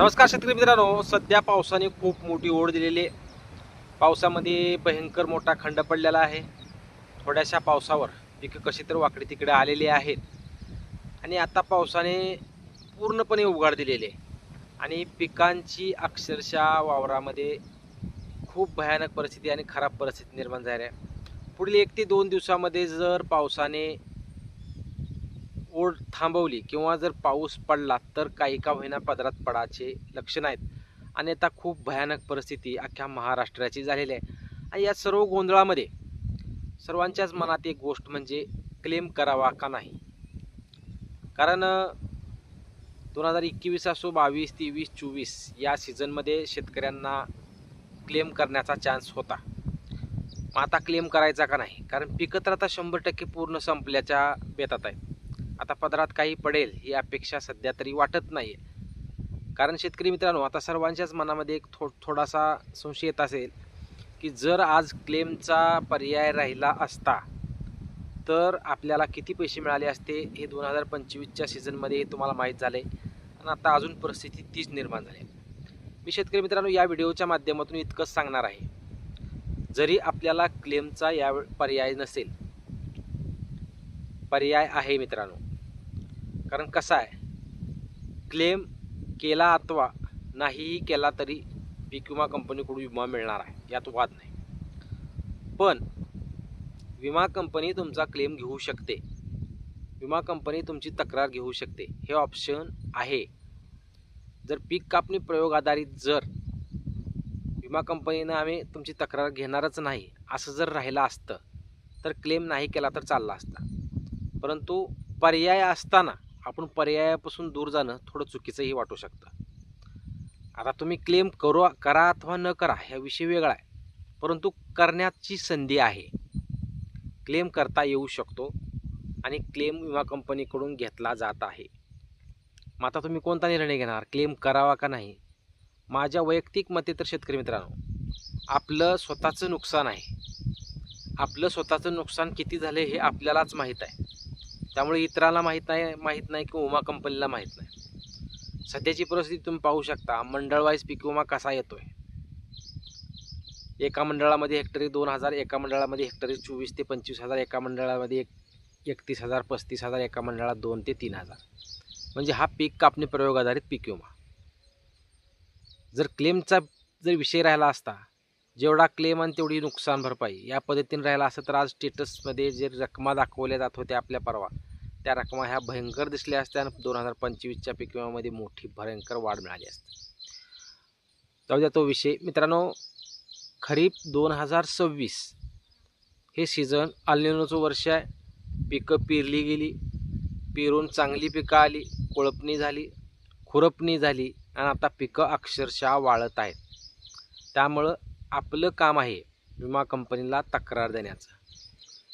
नमस्कार शेतकरी मित्रांनो, सध्या पावसाने खूप मोठी ओढ दिलेली आहे. पावसामध्ये भयंकर मोठा खंड पडलेला आहे. थोड्याशा पावसावर पिकं कशी तर वाकडी तिकडे आलेली आहेत आणि आता पावसाने पूर्णपणे उघाड दिलेली आहे आणि पिकांची अक्षरशः वावरामध्ये खूप भयानक परिस्थिती आणि खराब परिस्थिती निर्माण झाली आहे. पुढील 1 ते 2 दिवसामध्ये जर पावसाने ओढ थांबवली किंवा जर पाऊस पडला तर काही का होईना पदरात पडायचे लक्षण आहेत आणि आता खूप भयानक परिस्थिती अख्ख्या महाराष्ट्राची झालेली आहे. आणि या सर्व गोंधळामध्ये सर्वांच्याच मनात एक गोष्ट म्हणजे क्लेम करावा का नाही. कारण 2021 असो, 22, 23, 24 या सीझनमध्ये शेतकऱ्यांना क्लेम करण्याचा चान्स होता. मग आता क्लेम करायचा का नाही, कारण पिकं तर आता 100% पूर्ण संपल्याच्या बेतात आहे. आता पदरात काही पडेल ही अपेक्षा सध्या तरी वाटत नाही. कारण शेतकरी मित्रांनो, आता सर्वांच्याच मनामध्ये एक थोडासा संशय येत असेल की जर आज क्लेमचा पर्याय राहिला असता तर आपल्याला किती पैसे मिळाले असते. हे 2025च्या सीझनमध्ये तुम्हाला माहीत झाले आणि आता अजून परिस्थिती तीच निर्माण झाली. मी शेतकरी मित्रांनो या व्हिडिओच्या माध्यमातून इतकंच सांगणार आहे, जरी आपल्याला क्लेमचा या पर्याय नसेल, पर्याय आहे मित्रांनो. कारण कसं आहे, क्लेम केला अथवा नाहीही केला तरी पीक विमा कंपनीकडून विमा मिळणार आहे, यात वाद नाही. पण विमा कंपनी तुमचा क्लेम घेऊ शकते, विमा कंपनी तुमची तक्रार घेऊ शकते, हे ऑप्शन आहे. जर पीक कापणी प्रयोग आधारित जर विमा कंपनीनं आम्ही तुमची तक्रार घेणारच नाही असं जर राहिलं असतं तर क्लेम नाही केला तर चालला असता. परंतु पर्याय असताना आपण पर्यायापासून दूर जाणं थोडं चुकीचंही वाटू शकतं. आता तुम्ही क्लेम करा अथवा न करा ह्या विषय वेगळा आहे, परंतु करण्याची संधी आहे. क्लेम करता येऊ शकतो आणि क्लेम विमा कंपनीकडून घेतला जात आहे. मग आता तुम्ही कोणता निर्णय घेणार, क्लेम करावा का नाही? माझ्या वैयक्तिक मते तर शेतकरी मित्रांनो, आपलं स्वतःचं नुकसान आहे. आपलं स्वतःचं नुकसान किती झाले हे आपल्यालाच माहीत आहे. त्यामुळे इतरांना माहीत नाही किंवा विमा कंपनीला माहीत नाही. सध्याची परिस्थिती तुम्ही पाहू शकता, मंडळ वाईज पीक विमा कसा येतोय. एका मंडळामध्ये हेक्टरी 2,000, एका मंडळामध्ये हेक्टरी 24 ते 25,000, एका मंडळामध्ये 31,000, 35,000, एका मंडळात 2 ते 3,000. म्हणजे हा पीक कापणी प्रयोग आधारित पीक विमा. जर क्लेमचा जर विषय राहिला असता, जेवढा क्लेम आणि तेवढी नुकसान भरपाई या पद्धतीने राहिला असतं तर आज स्टेटसमध्ये जे रकमा दाखवल्या जात होत्या आपल्या परवा, त्या रकमा ह्या भयंकर दिसल्या असत्या आणि 2025च्या पीक विम्यामध्ये मोठी भयंकर वाढ मिळाली असते. जाऊ द्या तो विषय. मित्रांनो, खरीप 2026 हे सीझन अल्निनोचं वर्ष आहे. पिकं पेरली गेली, पेरून चांगली पिकं आली, कोळपणी झाली, खुरपणी झाली आणि आता पिकं अक्षरशः वाळत आहेत. त्यामुळं आपलं काम आहे विमा कंपनीला तक्रार देण्याचं.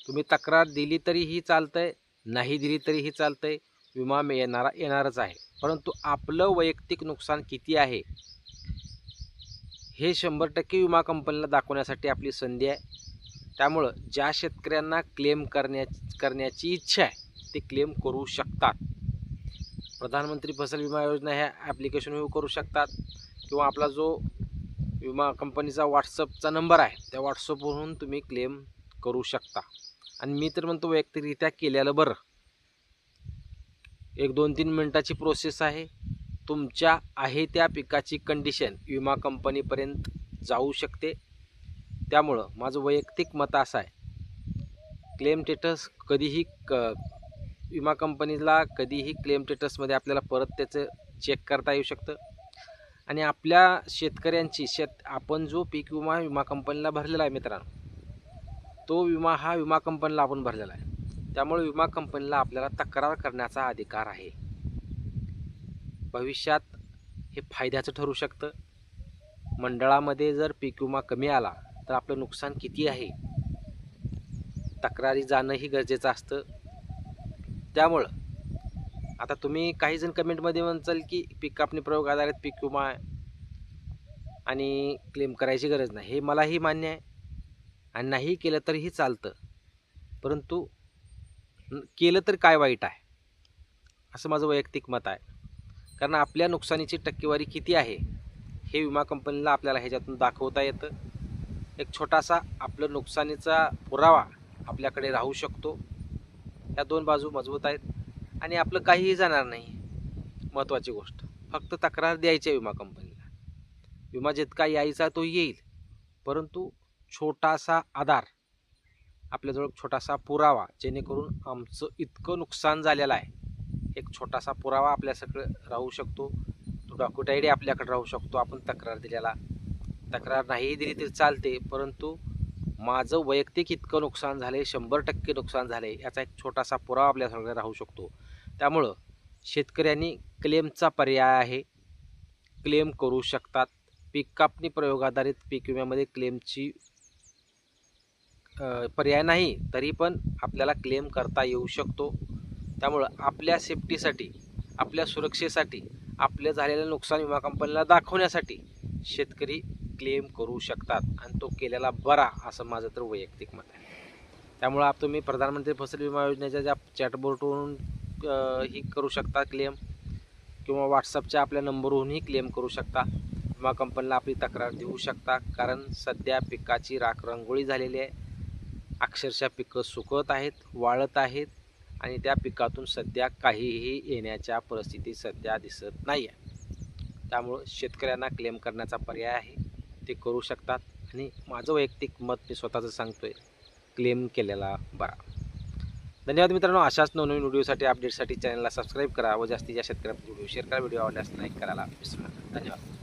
तुम्ही तक्रार दिली तरीही चालतंय, नाही दिली तरीही चालतंय, विमा येणारच आहे. परंतु आपलं वैयक्तिक नुकसान किती आहे हे 100% विमा कंपनीला दाखवण्यासाठी आपली संधी आहे. त्यामुळं ज्या शेतकऱ्यांना क्लेम करण्याची इच्छा आहे ते क्लेम करू शकतात. प्रधानमंत्री फसल विमा योजना ह्या ॲप्लिकेशनवर करू शकतात किंवा आपला जो विमा कंपनीचा व्हॉट्सअपचा नंबर आहे त्या व्हॉट्सअपवरून तुम्ही क्लेम करू शकता. आणि मी तर म्हणतो वैयक्तिकरित्या केलेलं बरं. 1-2-3 मिनिटाची प्रोसेस आहे. तुमच्या आहे त्या पिकाची कंडिशन विमा कंपनीपर्यंत जाऊ शकते. त्यामुळं माझं वैयक्तिक मत असं आहे, क्लेम स्टेटस कधीही विमा कंपनीला कधीही क्लेम स्टेटसमध्ये आपल्याला परत त्याचं चेक करता येऊ शकतं. आणि आपल्या शेतकऱ्यांची आपण जो पीक विमा कंपनीला भरलेला आहे मित्रांनो, तो विमा हा विमा कंपनीला आपण भरलेला आहे. त्यामुळे विमा कंपनीला आपल्याला तक्रार करण्याचा अधिकार आहे. भविष्यात हे फायद्याचं ठरू शकतं. मंडळामध्ये जर पीक विमा कमी आला तर आपलं नुकसान किती आहे तक्रारी जाणंही गरजेचं असतं. त्यामुळं आता तुम्ही काही जण कमेंटमध्ये म्हणचाल की पीक कापणी प्रयोग आधारित पीक विमा आहे आणि क्लेम करायची गरज नाही. हे मलाही मान्य आहे आणि नाही केलं तरीही चालतं. परंतु केलं तर काय वाईट आहे, असं माझं वैयक्तिक मत आहे. कारण आपल्या नुकसानीची टक्केवारी किती आहे हे विमा कंपनीला आपल्याला ह्याच्यातून दाखवता येतं. एक छोटासा आपलं नुकसानीचा पुरावा आपल्याकडे राहू शकतो. या दोन बाजू मजबूत आहेत आणि आपलं काहीही जाणार नाही. महत्त्वाची गोष्ट फक्त तक्रार द्यायची आहे विमा कंपनीला. विमा जितका यायचा तो येईल, परंतु छोटासा आधार, आपल्याजवळ छोटासा पुरावा, जेणेकरून आमचं इतकं नुकसान झालेलं आहे एक छोटासा पुरावा आपल्याकडे राहू शकतो. तो डॉक्युमेंट आय डी आपल्याकडे राहू शकतो. आपण तक्रार दिलेला, तक्रार नाही दिली तरी चालते, परंतु माझं वैयक्तिक इतकं नुकसान झाले, 100% नुकसान झाले याचा एक छोटासा पुरावा आपल्याकडे राहू शकतो. त्यामुळं शेतकऱ्यांनी क्लेमचा पर्याय आहे, क्लेम करू शकतात. पीक कापणी प्रयोगाधारित पीक विम्यामध्ये क्लेमची पर्याय नाही, तरी पण आपल्याला क्लेम करता येऊ शकतो. त्यामुळं आपल्या सेफ्टीसाठी, आपल्या सुरक्षेसाठी, आपले झालेलं नुकसान विमा कंपनीला दाखवण्यासाठी शेतकरी क्लेम करू शकतात आणि तो केलेला बरा, असं माझं तर वैयक्तिक मत आहे. त्यामुळं तुम्ही प्रधानमंत्री फसल विमा योजनेच्या ज्या चॅटबोर्डवरून ही करू शकता क्लेम, किंवा व्हॉट्सअपच्या आपल्या नंबरवरूनही क्लेम करू शकता. विमा कंपनीला आपली तक्रार देऊ शकता. कारण सध्या पिकाची राखरांगोळी झालेली आहे. अक्षरशः पिकं सुकत आहेत, वाळत आहेत आणि त्या पिकातून सध्या काहीही येण्याच्या परिस्थिती सध्या दिसत नाही आहे. त्यामुळं शेतकऱ्यांना क्लेम करण्याचा पर्याय आहे, ते करू शकतात. आणि माझं वैयक्तिक मत मी स्वतःचं सांगतोय, क्लेम केलेला बरा. धन्यवाद मित्रांनो. अशाच नवनवीन व्हिडिओसाठी, अपडेटसाठी चॅनलला सबस्क्राईब करा व जास्तीत जास्त शेतकऱ्यांना व्हिडिओ शेअर करा. व्हिडिओ आवडल्यास लाईक करायला विसरू नका. धन्यवाद.